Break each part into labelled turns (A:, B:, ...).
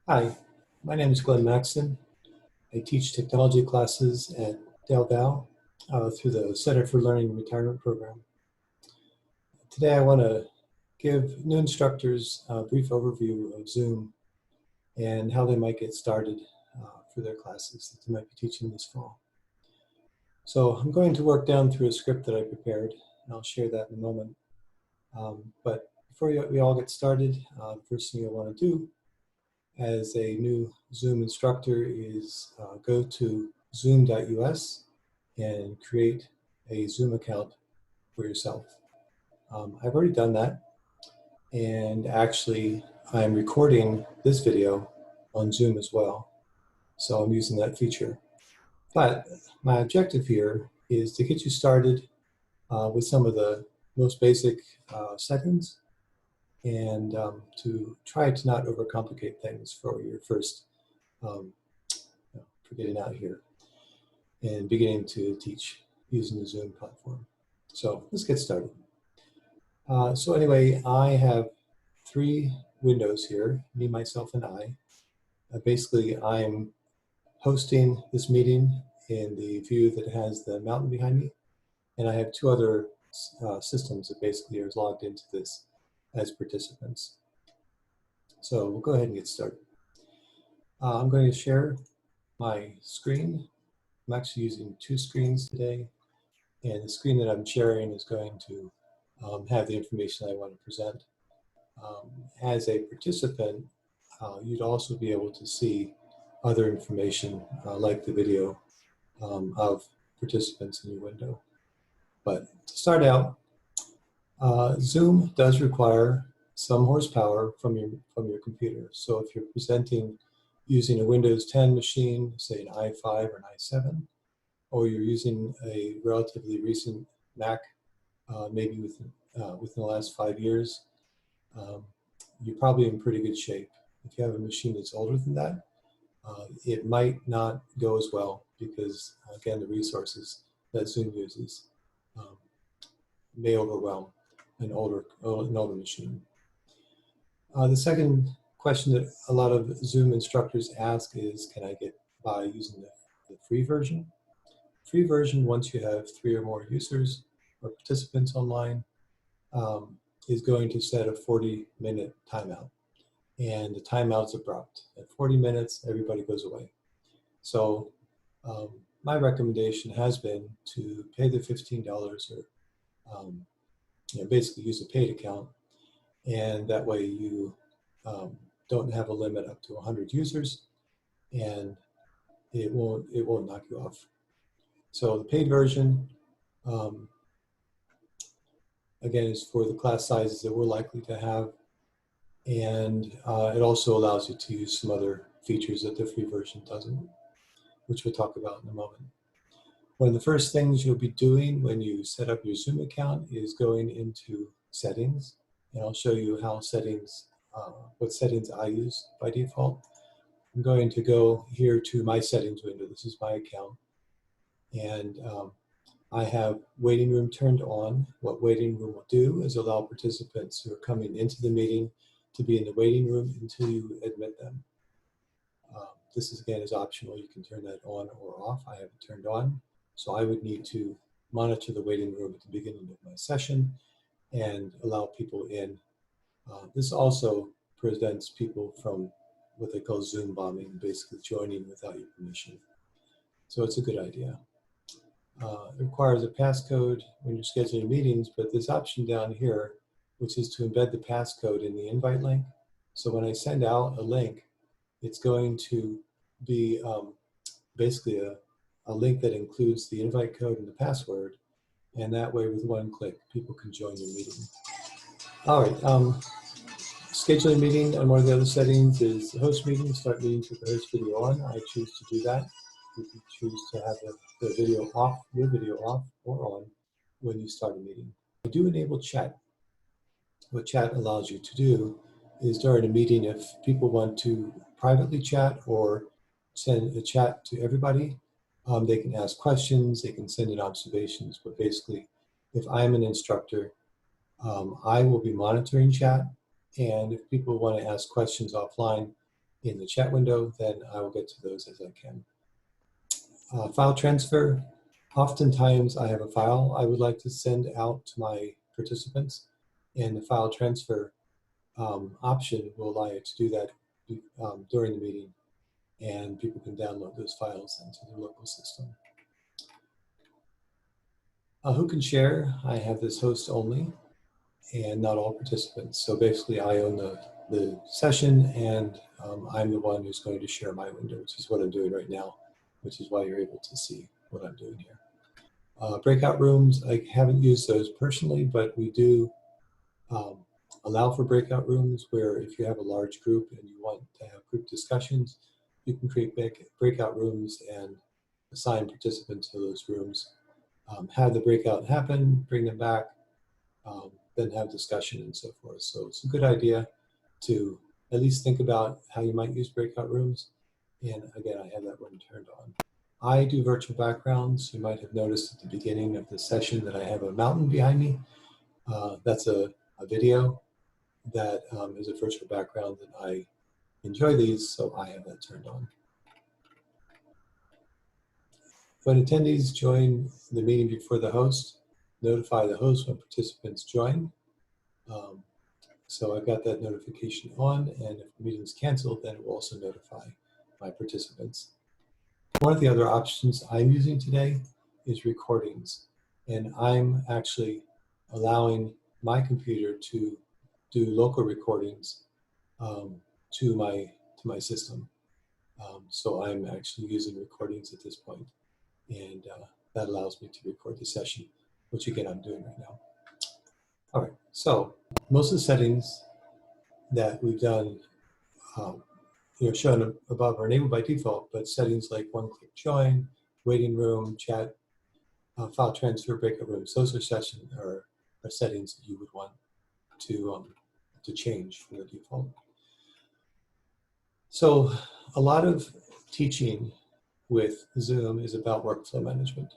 A: Hi, my name is Glenn Maxson. I teach technology classes at Del Val through the Center for Learning and Retirement Program. Today I want to give new instructors a brief overview of Zoom and how they might get started for their classes that they might be teaching this fall. So I'm going to work down through a script that I prepared, and I'll share that in a moment. But before we all get started, the first thing I want to do as a new Zoom instructor is go to zoom.us and create a Zoom account for yourself. I've already done that, and actually I'm recording this video on Zoom as well, so I'm using that feature. But my objective here is to get you started with some of the most basic settings and to try to not overcomplicate things for your first for getting out here and beginning to teach using the Zoom platform. So let's get started. So anyway, I have three windows here, me, myself, and I. Basically, I'm hosting this meeting in the view that has the mountain behind me, and I have two other systems that basically are logged into this as participants. So we'll go ahead and get started. I'm going to share my screen. I'm actually using two screens today, and the screen that I'm sharing is going to have the information I want to present. As a participant, you'd also be able to see other information like the video of participants in your window. But to start out, Zoom does require some horsepower from your computer. So if you're presenting using a Windows 10 machine, say an i5 or an i7, or you're using a relatively recent Mac, maybe within the last 5 years, you're probably in pretty good shape. If you have a machine that's older than that, it might not go as well because, again, the resources that Zoom uses may overwhelm an older machine. The second question that a lot of Zoom instructors ask is, can I get by using the free version? Free version, once you have 3 or more users or participants online, is going to set a 40-minute timeout. And the timeout's abrupt. At 40 minutes, everybody goes away. So my recommendation has been to pay the $15 or basically use a paid account. And that way you don't have a limit up to 100 users, and it won't knock you off. So the paid version, again, is for the class sizes that we're likely to have. And it also allows you to use some other features that the free version doesn't, which we'll talk about in a moment. One of the first things you'll be doing when you set up your Zoom account is going into settings. And I'll show you how settings, what settings I use by default. I'm going to go here to my settings window. This is my account. And I have waiting room turned on. What waiting room will do is allow participants who are coming into the meeting to be in the waiting room until you admit them. This is, again, is optional. You can turn that on or off. I have it turned on. So I would need to monitor the waiting room at the beginning of my session and allow people in. This also prevents people from what they call Zoom bombing, basically joining without your permission. So it's a good idea. It requires a passcode when you're scheduling meetings, but this option down here, which is to embed the passcode in the invite link. So when I send out a link, it's going to be basically a link that includes the invite code and the password, and that way with one click, people can join your meeting. All right, scheduling meeting, and one of the other settings is the host meeting, start meetings with the host video on. I choose to do that. You can choose to have the video off, your video off or on when you start a meeting. I do enable chat. What chat allows you to do is during a meeting, if people want to privately chat or send a chat to everybody, they can ask questions, they can send in observations, but basically, if I'm an instructor, I will be monitoring chat, and if people want to ask questions offline, in the chat window, then I will get to those as I can. File transfer. Oftentimes I have a file I would like to send out to my participants, and the file transfer option will allow you to do that during the meeting, and people can download those files into their local system. Who can share? I have this host only and not all participants. So basically I own the session, and I'm the one who's going to share my window, which is what I'm doing right now, which is why you're able to see what I'm doing here. Breakout rooms, I haven't used those personally, but we do allow for breakout rooms where if you have a large group and you want to have group discussions, you can create breakout rooms and assign participants to those rooms. Have the breakout happen, bring them back, then have discussion and so forth. So it's a good idea to at least think about how you might use breakout rooms. And again, I have that one turned on. I do virtual backgrounds. You might have noticed at the beginning of the session that I have a mountain behind me. That's a video that is a virtual background, and I enjoy these, so I have that turned on. When attendees join the meeting before the host, notify the host when participants join. So I've got that notification on, and if the meeting is canceled, then it will also notify my participants. One of the other options I'm using today is recordings, and I'm actually allowing my computer to do local recordings to my system. So I'm actually using recordings at this point, and that allows me to record the session, which again I'm doing right now. All right, so most of the settings that we've done, shown above are enabled by default, but settings like one-click join, waiting room, chat, file transfer, breakout rooms, those are settings that you would want to change from the default. So a lot of teaching with Zoom is about workflow management.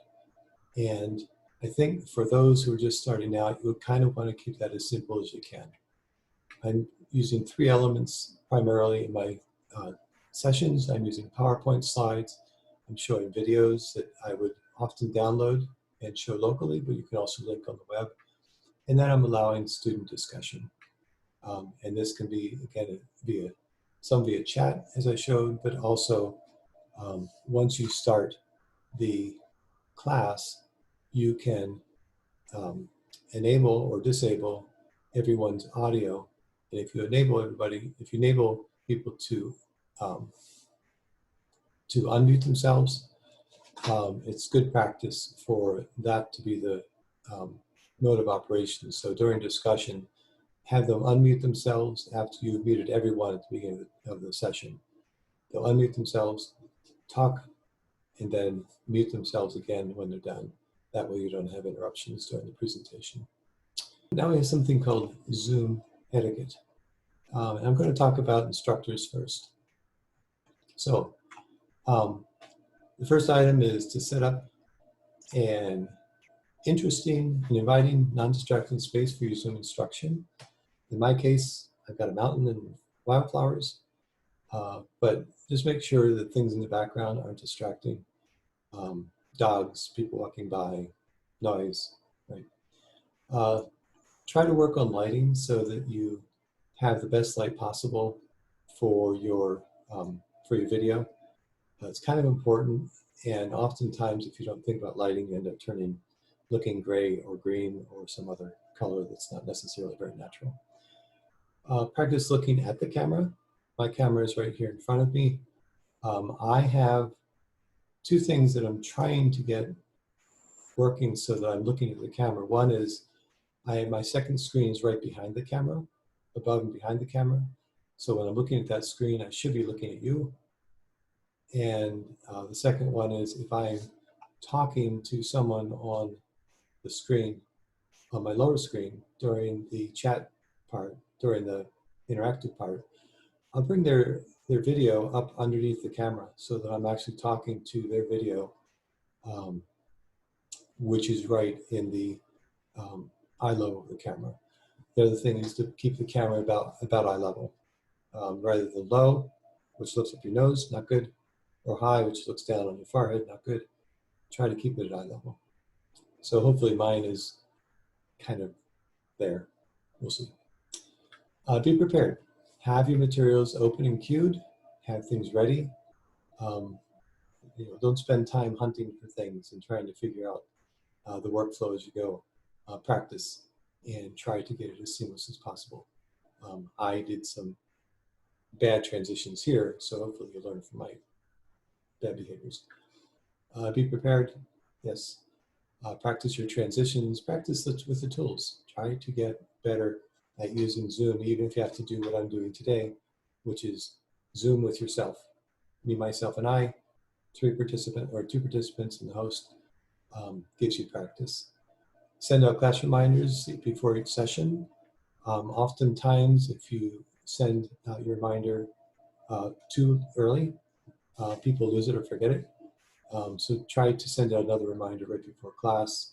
A: And I think for those who are just starting out, you would kind of want to keep that as simple as you can. I'm using 3 elements primarily in my sessions. I'm using PowerPoint slides. I'm showing videos that I would often download and show locally, but you can also link on the web. And then I'm allowing student discussion. And this can be, again, via chat, as I showed, but also once you start the class, you can enable or disable everyone's audio. And if you enable people to unmute themselves, it's good practice for that to be the mode of operation. So during discussion, have them unmute themselves after you've muted everyone at the beginning of the session. They'll unmute themselves, talk, and then mute themselves again when they're done. That way you don't have interruptions during the presentation. Now we have something called Zoom etiquette. And I'm going to talk about instructors first. So the first item is to set up an interesting and inviting, non-distracting space for your Zoom instruction. In my case, I've got a mountain and wildflowers, but just make sure that things in the background aren't distracting. Dogs, people walking by, noise, right? Try to work on lighting so that you have the best light possible for your video. It's kind of important, and oftentimes if you don't think about lighting, you end up looking gray or green or some other color that's not necessarily very natural. Practice looking at the camera. My camera is right here in front of me. I have 2 things that I'm trying to get working so that I'm looking at the camera. One is my second screen is right behind the camera, above and behind the camera. So when I'm looking at that screen, I should be looking at you. And the second one is if I'm talking to someone on the screen, on my lower screen, during the chat part, during the interactive part, I'll bring their video up underneath the camera so that I'm actually talking to their video, which is right in the eye level of the camera. The other thing is to keep the camera about eye level, rather than low, which looks up your nose, not good, or high, which looks down on your forehead, not good. Try to keep it at eye level. So hopefully mine is kind of there. We'll see. Be prepared. Have your materials open and queued. Have things ready. Don't spend time hunting for things and trying to figure out the workflow as you go. Practice and try to get it as seamless as possible. I did some bad transitions here, so hopefully you'll learn from my bad behaviors. Be prepared. Yes. Practice your transitions. Practice with the tools. Try to get better at using Zoom, even if you have to do what I'm doing today, which is Zoom with yourself. Me, myself, and I, two participants and the host, gives you practice. Send out class reminders before each session. Oftentimes, if you send out your reminder too early, people lose it or forget it. So try to send out another reminder right before class,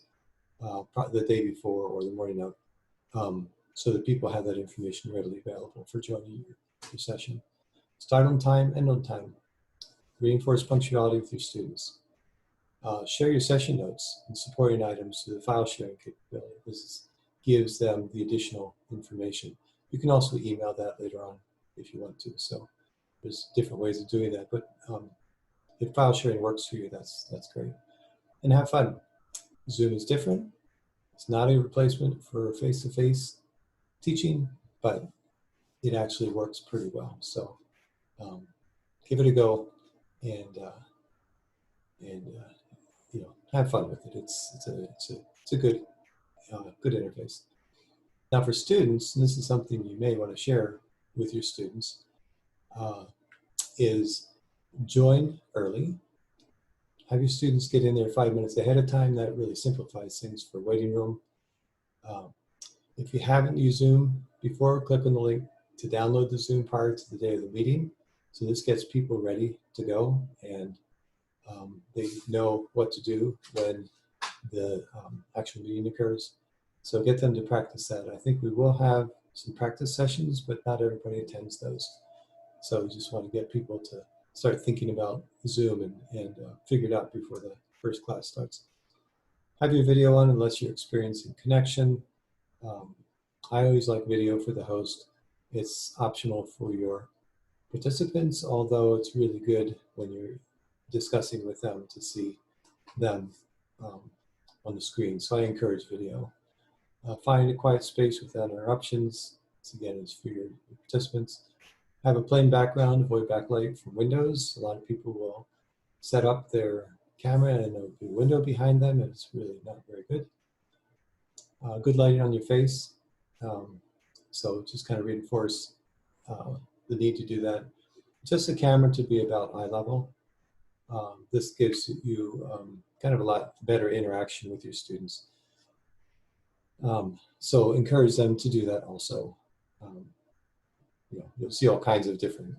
A: the day before or the morning of, so that people have that information readily available for joining your session. Start on time, end on time. Reinforce punctuality with your students. Share your session notes and supporting items to the file sharing capability. This gives them the additional information. You can also email that later on if you want to. So there's different ways of doing that, but if file sharing works for you, that's great. And have fun. Zoom is different. It's not a replacement for face-to-face teaching, but it actually works pretty well. So give it a go and have fun with it. It's a good interface. Now for students, and this is something you may want to share with your students, is join early. Have your students get in there 5 minutes ahead of time. That really simplifies things for waiting room. If you haven't used Zoom before, click on the link to download the Zoom prior to the day of the meeting. So this gets people ready to go, and they know what to do when the actual meeting occurs. So get them to practice that. I think we will have some practice sessions, but not everybody attends those. So we just want to get people to start thinking about Zoom and figure it out before the first class starts. Have your video on unless you're experiencing connection. I always like video for the host. It's optional for your participants, although it's really good when you're discussing with them to see them on the screen. So I encourage video. Find a quiet space without interruptions. This again is for your participants. Have a plain background, avoid backlight from windows. A lot of people will set up their camera and there'll be a window behind them, and it's really not very good. Good lighting on your face. So just kind of reinforce the need to do that. Just the camera to be about eye level. This gives you kind of a lot better interaction with your students. So encourage them to do that also. You'll see all kinds of different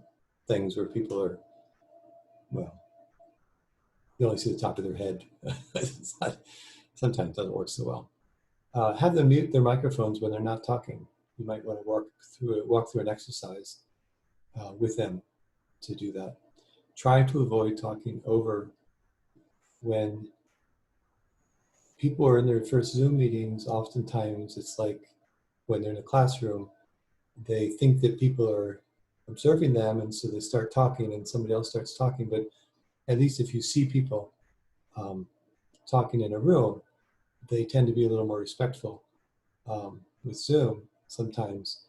A: things where people are, well, you only see the top of their head. Sometimes it doesn't work so well. Have them mute their microphones when they're not talking. You might want to walk through an exercise with them to do that. Try to avoid talking over when people are in their first Zoom meetings. Oftentimes it's like when they're in a classroom, they think that people are observing them, and so they start talking and somebody else starts talking. But at least if you see people talking in a room, they tend to be a little more respectful. With Zoom, sometimes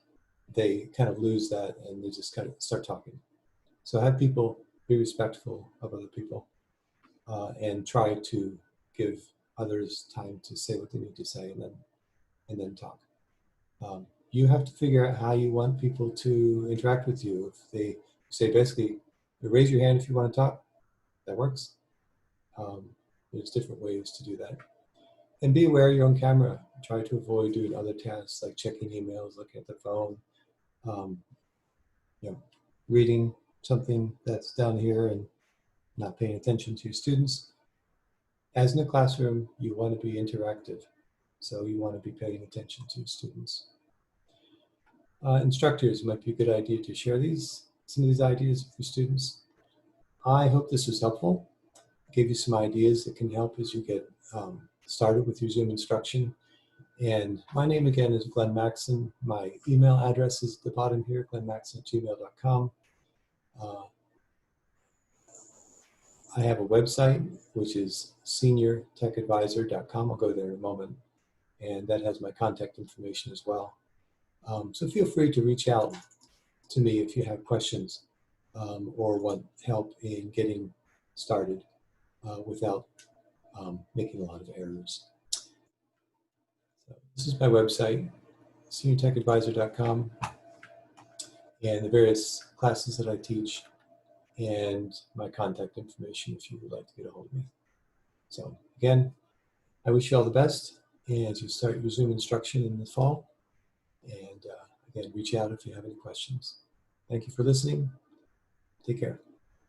A: they kind of lose that and they just kind of start talking. So have people be respectful of other people and try to give others time to say what they need to say and then talk. You have to figure out how you want people to interact with you. If they say basically, raise your hand if you want to talk, that works. There's different ways to do that. And be aware of your own camera. Try to avoid doing other tasks like checking emails, looking at the phone, reading something that's down here and not paying attention to your students. As in a classroom, you want to be interactive. So you want to be paying attention to your students. Instructors, might be a good idea to share these. some of these ideas for students. I hope this was helpful. Gave you some ideas that can help as you get started with your Zoom instruction. And my name again is Glenn Maxon. My email address is at the bottom here, glennmaxon@gmail.com. I have a website, which is seniortechadvisor.com. I'll go there in a moment. And that has my contact information as well. So feel free to reach out to me if you have questions or want help in getting started without making a lot of errors. So this is my website, seniortechadvisor.com, and the various classes that I teach, and my contact information if you would like to get a hold of me. So again, I wish you all the best as you start your Zoom instruction in the fall. And again, reach out if you have any questions. Thank you for listening. Take care.